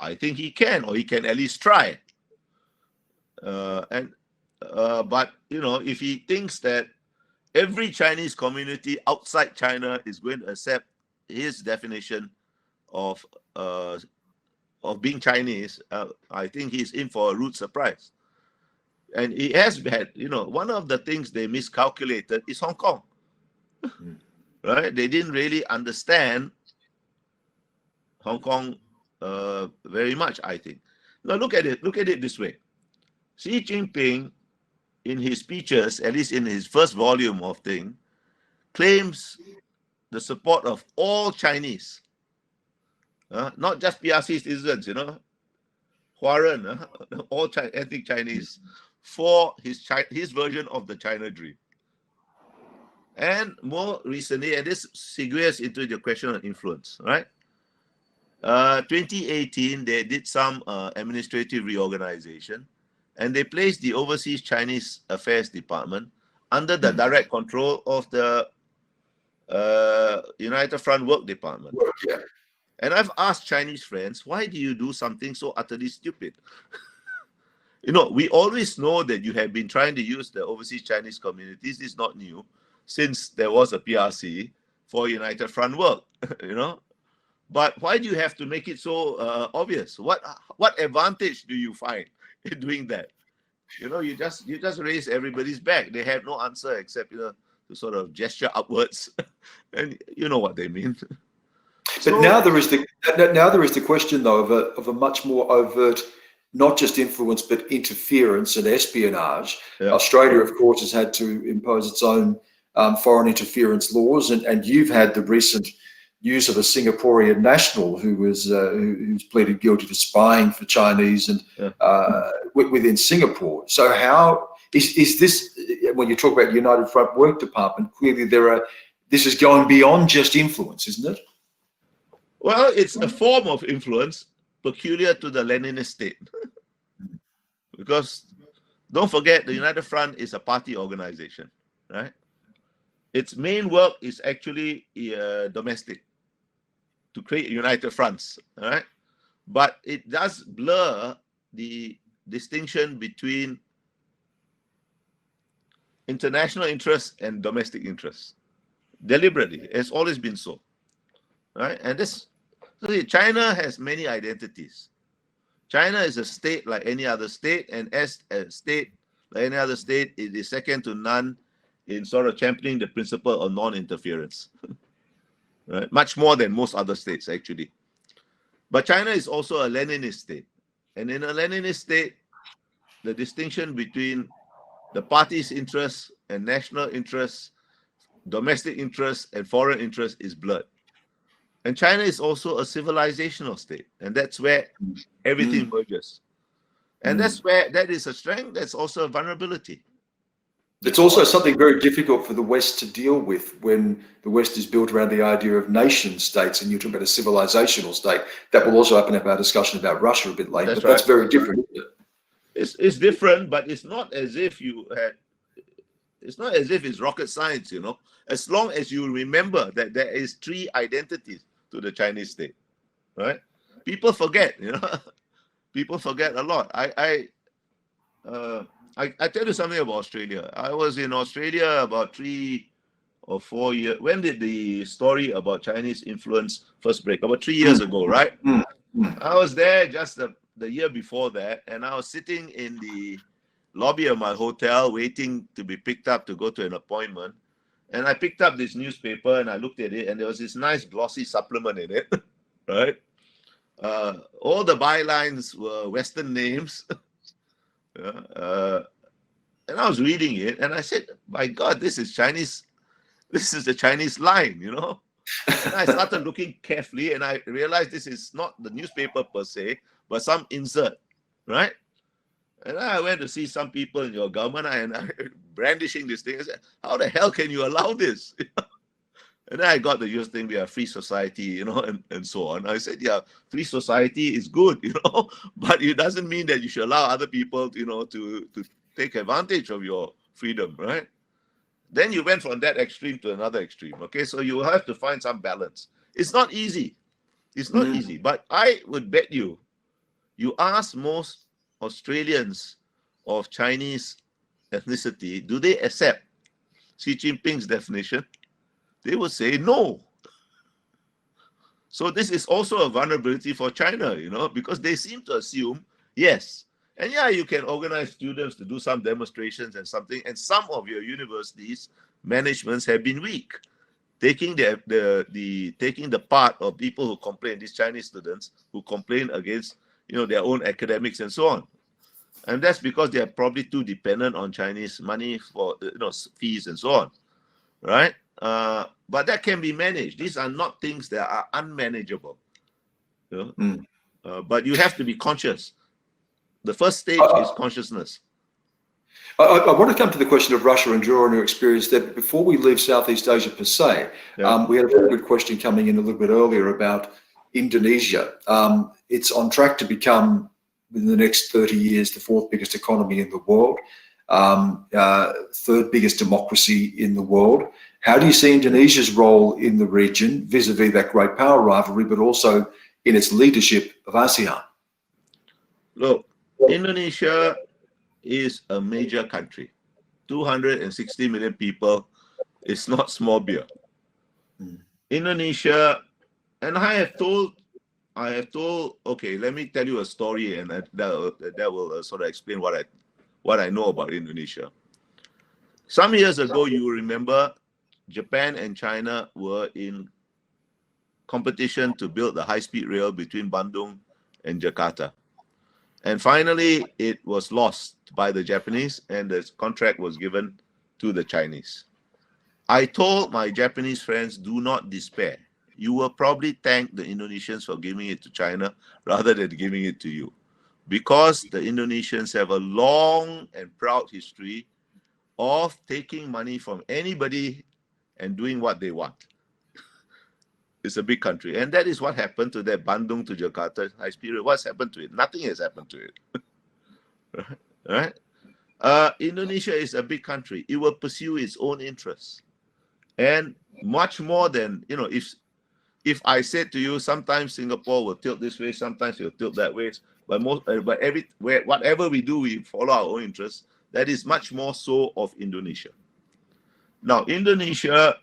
I think he can, or he can at least try. But, you know, if he thinks that every Chinese community outside China is going to accept his definition of being Chinese, I think he's in for a rude surprise. And he has had, you know, one of the things they miscalculated is Hong Kong, right? They didn't really understand Hong Kong very much, I think. Now look at it this way. Xi Jinping, in his speeches, at least in his first volume of thing, claims the support of all Chinese, not just PRC citizens, you know, Huaren, all ethnic Chinese, for his version of the China dream. And more recently, and this segues into the question of influence, right? 2018, they did some administrative reorganization, and they placed the Overseas Chinese Affairs Department under the direct control of the United Front Work Department.
Yeah.
And I've asked Chinese friends, why do you do something so utterly stupid? You know, we always know that you have been trying to use the overseas Chinese communities. It's not new, since there was a PRC for United Front Work, you know. But why do you have to make it so obvious? What advantage do you find in doing that? You know, you just raise everybody's back. They have no answer except, you know, to sort of gesture upwards, and you know what they mean.
But now there is the question, though, of a much more overt, not just influence, but interference and espionage. Yeah. Australia, of course, has had to impose its own foreign interference laws, and you've had the recent use of a Singaporean national who's pleaded guilty to spying for Chinese and within Singapore. So how is this, when you talk about United Front Work Department, clearly this is going beyond just influence, isn't it?
Well, it's a form of influence peculiar to the Leninist state. Because don't forget, the United Front is a party organization, right? Its main work is actually domestic, to create united fronts, all right? But it does blur the distinction between international interests and domestic interests. Deliberately, it's always been so. right? And China has many identities. China is a state like any other state, and as a state like any other state, it is second to none in sort of championing the principle of non-interference, right? Much more than most other states, actually. But China is also a Leninist state. And in a Leninist state, the distinction between the party's interests and national interests, domestic interests and foreign interests is blurred. And China is also a civilizational state. And that's where everything merges. And that's where that is a strength, that's also a vulnerability.
It's also something very difficult for the West to deal with when the West is built around the idea of nation states, and you're talking about a civilizational state. That will also open up our discussion about Russia a bit later.
That's
but that's
right.
very different, isn't
it? It's different, but it's not as if it's rocket science, you know. As long as you remember that there is 3 identities to the Chinese state, right? People forget, you know. People forget a lot. I tell you something about Australia. I was in Australia about 3 or 4 years. When did the story about Chinese influence first break? About 3 years ago, right? I was there just the year before that, and I was sitting in the lobby of my hotel waiting to be picked up to go to an appointment. And I picked up this newspaper and I looked at it, and there was this nice glossy supplement in it, right? All the bylines were Western names. And I was reading it, and I said, "My God, this is Chinese. This is the Chinese line, you know." And I started looking carefully, and I realized this is not the newspaper per se, but some insert, right? And I went to see some people in your government, and I brandishing this thing. I said, "How the hell can you allow this?" And then I got the usual thing, we are a free society, you know, and so on. I said, yeah, free society is good, you know, but it doesn't mean that you should allow other people, you know, to take advantage of your freedom, right? Then you went from that extreme to another extreme, okay? So you have to find some balance. It's not easy. It's not easy, but I would bet you ask most Australians of Chinese ethnicity, do they accept Xi Jinping's definition? They will say no. So this is also a vulnerability for China, you know, because they seem to assume, yes. And yeah, you can organize students to do some demonstrations and something, and some of your universities' managements have been weak, taking the part of people who complain, these Chinese students who complain against, you know, their own academics and so on. And that's because they are probably too dependent on Chinese money for, you know, fees and so on, right? But that can be managed. These are not things that are unmanageable. You know? But you have to be conscious. The first stage is consciousness.
I want to come to the question of Russia and draw on your experience there. Before we leave Southeast Asia per se, we had a very good question coming in a little bit earlier about Indonesia. It's on track to become, within the next 30 years, the 4th biggest economy in the world, 3rd biggest democracy in the world. How do you see Indonesia's role in the region vis-a-vis that great power rivalry, but also in its leadership of ASEAN?
Look, Indonesia is a major country. 260 million people. It's not small beer. Indonesia, and I have told, okay, let me tell you a story, and that will sort of explain what I know about Indonesia. Some years ago, you remember, Japan and China were in competition to build the high-speed rail between Bandung and Jakarta. And finally, it was lost by the Japanese, and the contract was given to the Chinese. I told my Japanese friends, do not despair. You will probably thank the Indonesians for giving it to China rather than giving it to you, because the Indonesians have a long and proud history of taking money from anybody and doing what they want. It's a big country. And that is what happened to that Bandung to Jakarta high-speed rail. What's happened to it? Nothing has happened to it. Right? Indonesia is a big country. It will pursue its own interests. And much more than, you know, if I said to you, sometimes Singapore will tilt this way, sometimes it will tilt that way. But whatever we do, we follow our own interests. That is much more so of Indonesia. Now, Indonesia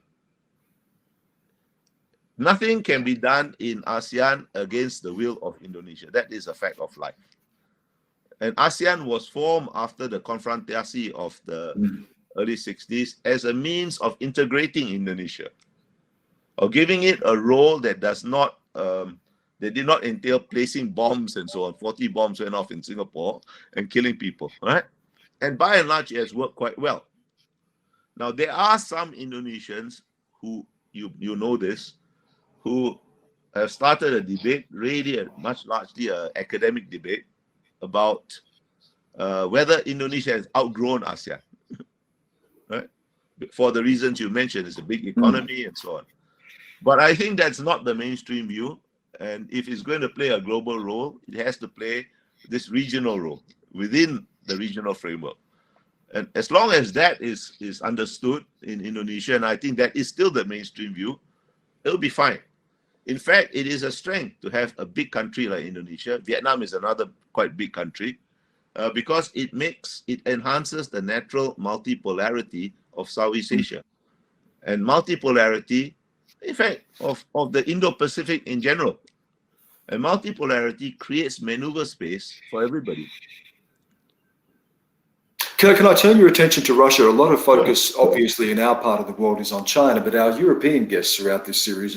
Nothing can be done in ASEAN against the will of Indonesia. That is a fact of life. And ASEAN was formed after the confrontasi of the early 60s as a means of integrating Indonesia, or giving it a role that does not, that did not entail placing bombs and so on. 40 bombs went off in Singapore and killing people, right? And by and large, it has worked quite well. Now, there are some Indonesians who, you know this, who have started a debate, really much largely an academic debate, about whether Indonesia has outgrown ASEAN, right? For the reasons you mentioned, it's a big economy and so on. But I think that's not the mainstream view. And if it's going to play a global role, it has to play this regional role within the regional framework. And as long as that is understood in Indonesia, and I think that is still the mainstream view, it'll be fine. In fact, it is a strength to have a big country like Indonesia. Vietnam is another quite big country, because it enhances the natural multipolarity of Southeast Asia. And multipolarity, in fact, of the Indo-Pacific in general. And multipolarity creates maneuver space for everybody.
Can I turn your attention to Russia? A lot of focus, obviously, in our part of the world is on China, but our European guests throughout this series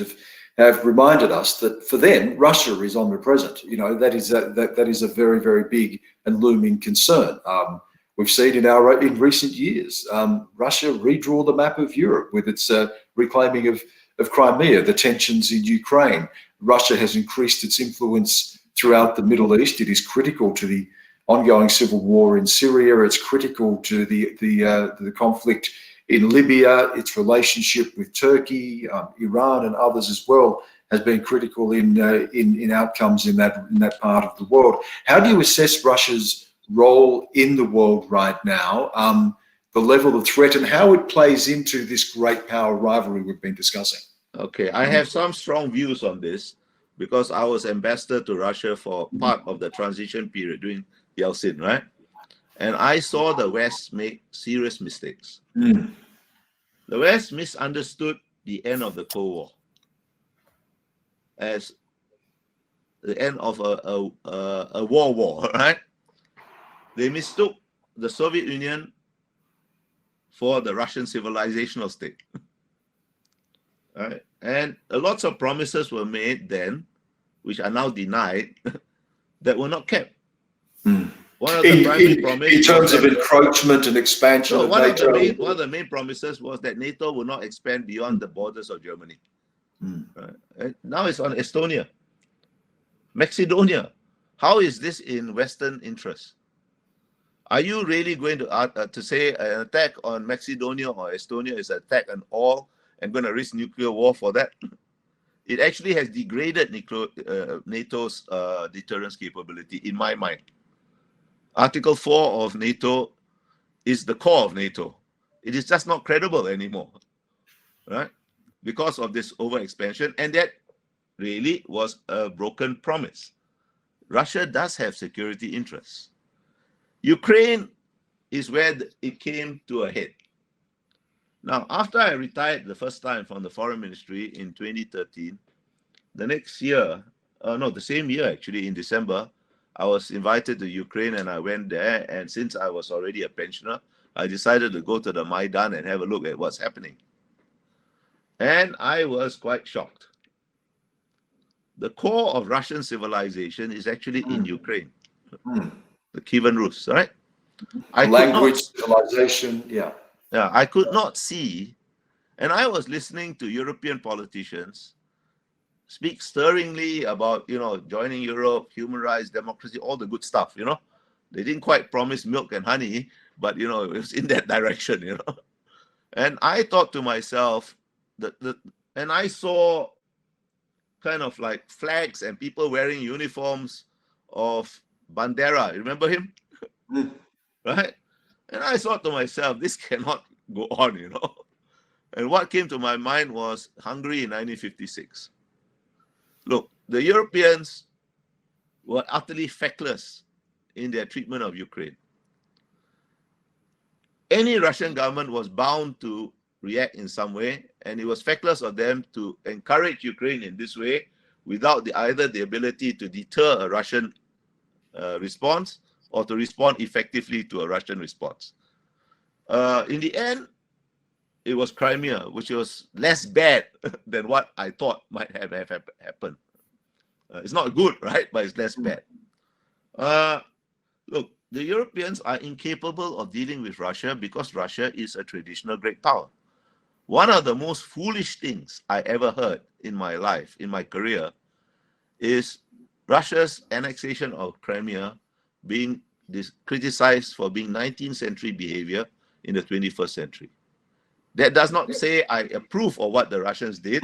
have reminded us that for them, Russia is omnipresent. You know, that is a very, very big and looming concern. We've seen in recent years, Russia redraw the map of Europe with its reclaiming of Crimea, the tensions in Ukraine. Russia has increased its influence throughout the Middle East. It is critical to the ongoing civil war in Syria. It's critical to the conflict in Libya. Its relationship with Turkey, Iran, and others as well has been critical in outcomes in that part of the world. How do you assess Russia's role in the world right now, the level of threat, and how it plays into this great power rivalry we've been discussing?
Okay, I have some strong views on this because I was ambassador to Russia for part of the transition period during Yeltsin, right? And I saw the West make serious mistakes. The West misunderstood the end of the Cold War as the end of a war, right? They mistook the Soviet Union for the Russian civilizational state. Right? And lots of promises were made then, which are now denied, that were not kept. One of the primary promises
in terms of encroachment and expansion of NATO.
One of the main promises was that NATO will not expand beyond the borders of Germany. Right? And now it's on Estonia, Macedonia. How is this in Western interest? Are you really going to say an attack on Macedonia or Estonia is an attack on all and going to risk nuclear war for that? It actually has degraded NATO's deterrence capability, in my mind. Article 4 of NATO is the core of NATO. It is just not credible anymore, right? Because of this overexpansion, and that really was a broken promise. Russia does have security interests. Ukraine is where it came to a head. Now, after I retired the first time from the foreign ministry in 2013, the same year actually, in December, I was invited to Ukraine and I went there. And since I was already a pensioner, I decided to go to the Maidan and have a look at what's happening. And I was quite shocked. The core of Russian civilization is actually in Ukraine. The Kievan Rus, right?
Language, civilization, yeah.
Yeah, I could not see, and I was listening to European politicians speak stirringly about, joining Europe, human rights, democracy, all the good stuff, They didn't quite promise milk and honey, but, it was in that direction, And I thought to myself, and I saw kind of like flags and people wearing uniforms of Bandera. Remember him? Right? And I thought to myself, this cannot go on, And what came to my mind was Hungary in 1956. Look, the Europeans were utterly feckless in their treatment of Ukraine. Any Russian government was bound to react in some way, and it was feckless of them to encourage Ukraine in this way without either the ability to deter a Russian response or to respond effectively to a Russian response. In the end, it was Crimea, which was less bad than what I thought might have happened. It's not good, right? But it's less bad. Look, the Europeans are incapable of dealing with Russia because Russia is a traditional great power. One of the most foolish things I ever heard in my life, in my career, is Russia's annexation of Crimea being criticized for being 19th century behavior in the 21st century. That does not say I approve of what the Russians did,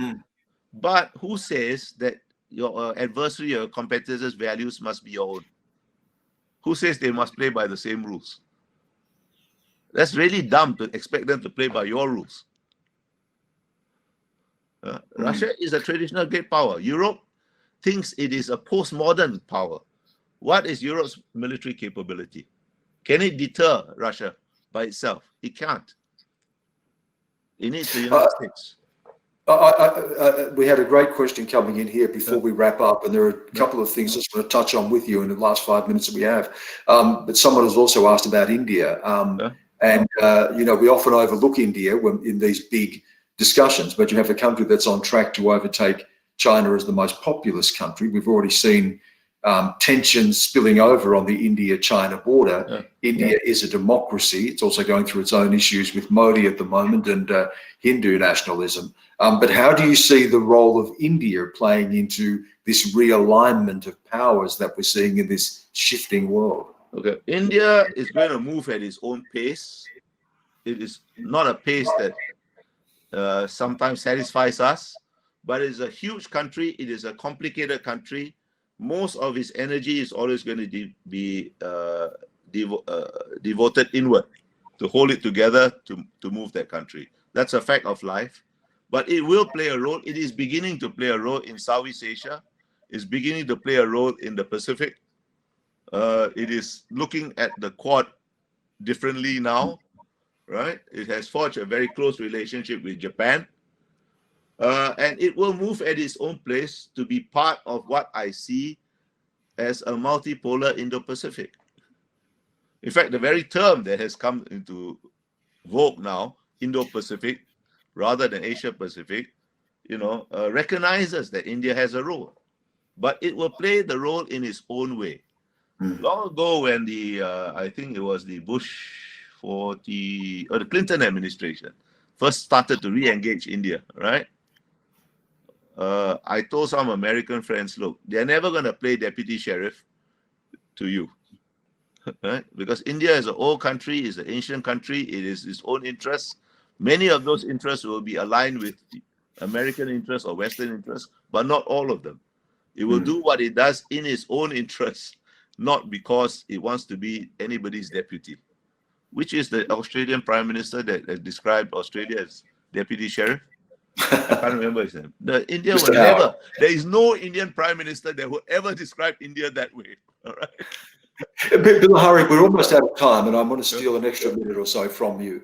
but who says that your adversary, your competitor's values must be your own? Who says they must play by the same rules? That's really dumb to expect them to play by your rules. Russia is a traditional great power. Europe thinks it is a postmodern power. What is Europe's military capability? Can it deter Russia by itself? It can't. It needs the United States.
We had a great question coming in here before we wrap up, and there are a couple of things I just want to touch on with you in the last 5 minutes that we have. But someone has also asked about India, and we often overlook India in these big discussions, but you have a country that's on track to overtake China as the most populous country. We've already seen tensions spilling over on the India-China border. India is a democracy. It's also going through its own issues with Modi at the moment and Hindu nationalism. But how do you see the role of India playing into this realignment of powers that we're seeing in this shifting world?
Okay, India is going to move at its own pace. It is not a pace that sometimes satisfies us, but it's a huge country. It is a complicated country. Most of its energy is always going to be devoted inward to hold it together, to move that country. That's a fact of life. But it will play a role. It is beginning to play a role in Southeast Asia. It's beginning to play a role in the Pacific. It is looking at the Quad differently now, right? It has forged a very close relationship with Japan. And it will move at its own pace to be part of what I see as a multipolar Indo-Pacific. In fact, the very term that has come into vogue now, Indo-Pacific, rather than Asia-Pacific, recognizes that India has a role. But it will play the role in its own way. Long ago, when I think it was the the Clinton administration first started to re-engage India, right? I told some American friends, look, they're never going to play deputy sheriff to you, right? Because India is an old country, is an ancient country, it is its own interests. Many of those interests will be aligned with American interests or Western interests, but not all of them. It will do what it does in its own interests, not because it wants to be anybody's deputy, which is the Australian Prime Minister that described Australia as deputy sheriff. I can't remember his name. India will never. There is no Indian Prime Minister that will ever describe India that way. All right.
Bilahari, we're almost out of time, and I'm going to steal an extra minute or so from you.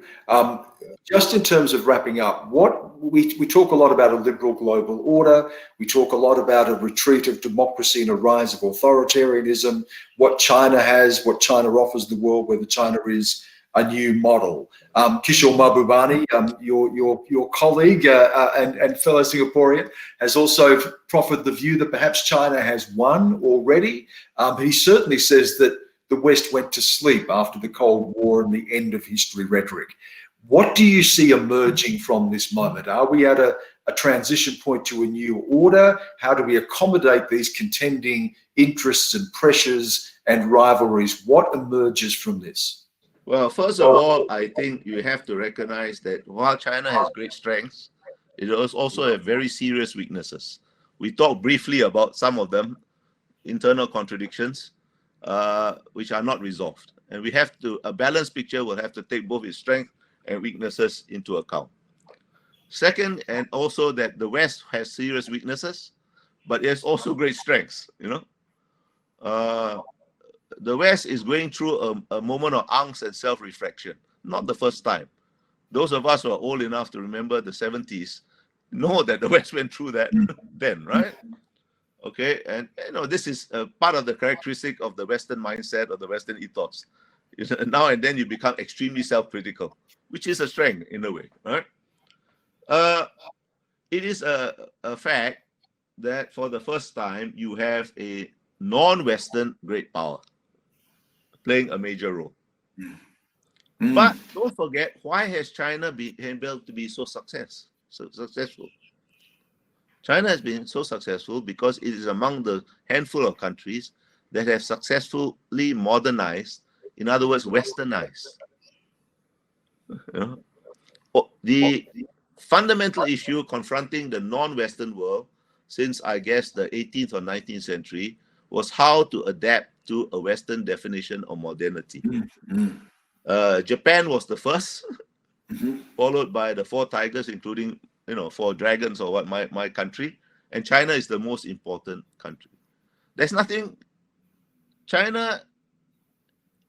Just in terms of wrapping up, we talk a lot about a liberal global order. We talk a lot about a retreat of democracy and a rise of authoritarianism. What China has, what China offers the world, whether China is a new model. Kishore Mahbubani, your colleague and fellow Singaporean, has also proffered the view that perhaps China has won already. He certainly says that the West went to sleep after the Cold War and the end of history rhetoric. What do you see emerging from this moment? Are we at a transition point to a new order? How do we accommodate these contending interests and pressures and rivalries? What emerges from this?
Well, first of all, I think you have to recognize that while China has great strengths, it also has very serious weaknesses. We talked briefly about some of them, internal contradictions, which are not resolved. And a balanced picture will have to take both its strengths and weaknesses into account. Second, and also that the West has serious weaknesses, but it has also great strengths, the West is going through a moment of angst and self-reflection. Not the first time. Those of us who are old enough to remember the 70s know that the West went through that then, right? Okay, and this is part of the characteristic of the Western mindset or the Western ethos. Now and then you become extremely self-critical, which is a strength in a way, right? It is a fact that for the first time you have a non-Western great power playing a major role. But don't forget, why has China been able to be so successful? China has been so successful because it is among the handful of countries that have successfully modernized, in other words, westernized. The fundamental issue confronting the non-Western world since, I guess, the 18th or 19th century was how to adapt to a Western definition of modernity. Japan was the first, followed by the four tigers, including four dragons or what, my country, and China is the most important country. There's nothing. China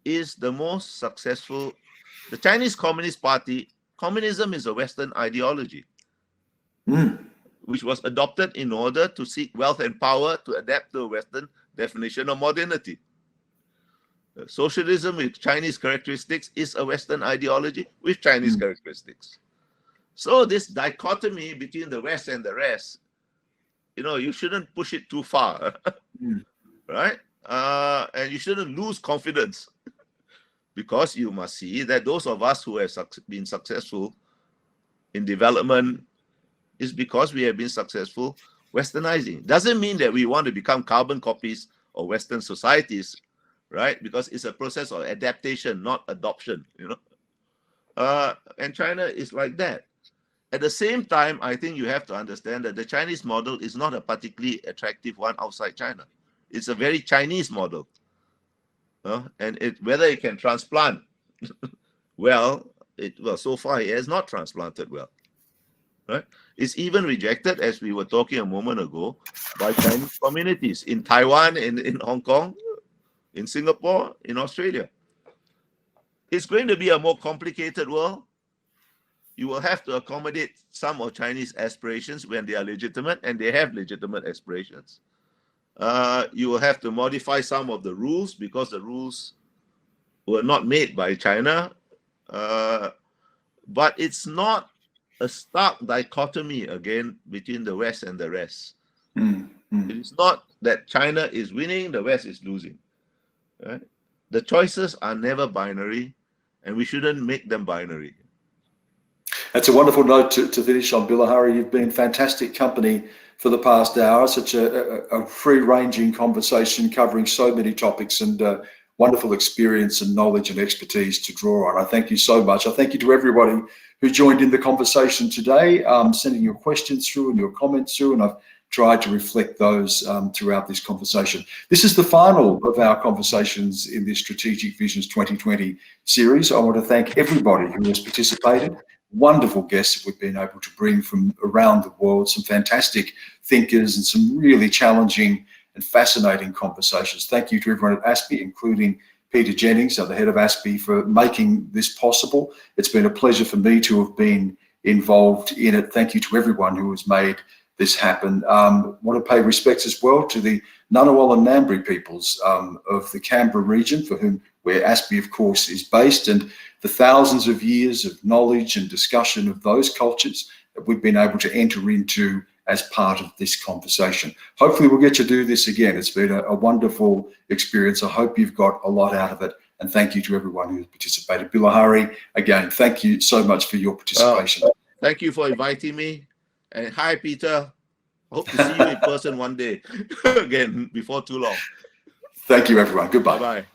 is the most successful. The Chinese Communist Party, communism is a Western ideology, which was adopted in order to seek wealth and power to adapt to a Western definition of modernity. Socialism with Chinese characteristics is a Western ideology with Chinese characteristics. So this dichotomy between the West and the rest, you shouldn't push it too far, right? And you shouldn't lose confidence, because you must see that those of us who have been successful in development is because we have been successful westernizing. Doesn't mean that we want to become carbon copies of Western societies, right? Because it's a process of adaptation, not adoption, and China is like that. At the same time, I think you have to understand that the Chinese model is not a particularly attractive one outside China. It's a very Chinese model. And whether it can transplant well, so far it has not transplanted well. Right? It's even rejected, as we were talking a moment ago, by Chinese communities in Taiwan, in Hong Kong, in Singapore, in Australia. It's going to be a more complicated world. You will have to accommodate some of Chinese aspirations when they are legitimate, and they have legitimate aspirations. You will have to modify some of the rules because the rules were not made by China. But it's not a stark dichotomy again between the West and the rest. It is not that China is winning, the West is losing. Right? The choices are never binary, and we shouldn't make them binary.
That's a wonderful note to finish on, Bilahari. You've been fantastic company for the past hour. Such a free-ranging conversation covering so many topics, and wonderful experience and knowledge and expertise to draw on. I thank you so much. I thank you to everybody who joined in the conversation today, sending your questions through and your comments through, and I've tried to reflect those throughout this conversation. This is the final of our conversations in this Strategic Visions 2020 series. I want to thank everybody who has participated. Wonderful guests that we've been able to bring from around the world, some fantastic thinkers and some really challenging and fascinating conversations. Thank you to everyone at ASPI, including Peter Jennings, the head of ASPI, for making this possible. It's been a pleasure for me to have been involved in it. Thank you to everyone who has made this happen. Want to pay respects as well to the Ngunnawal and Ngambri peoples of the Canberra region, where ASPI, of course, is based, and the thousands of years of knowledge and discussion of those cultures that we've been able to enter into as part of this conversation. Hopefully we'll get to do this again. It's been a wonderful experience. I hope you've got a lot out of it, and thank you to everyone who participated. Bilahari, again, thank you so much for your participation.
Thank you for inviting me. And hi, Peter. Hope to see you in person one day again before too long.
Thank you, everyone. Goodbye.
Bye-bye.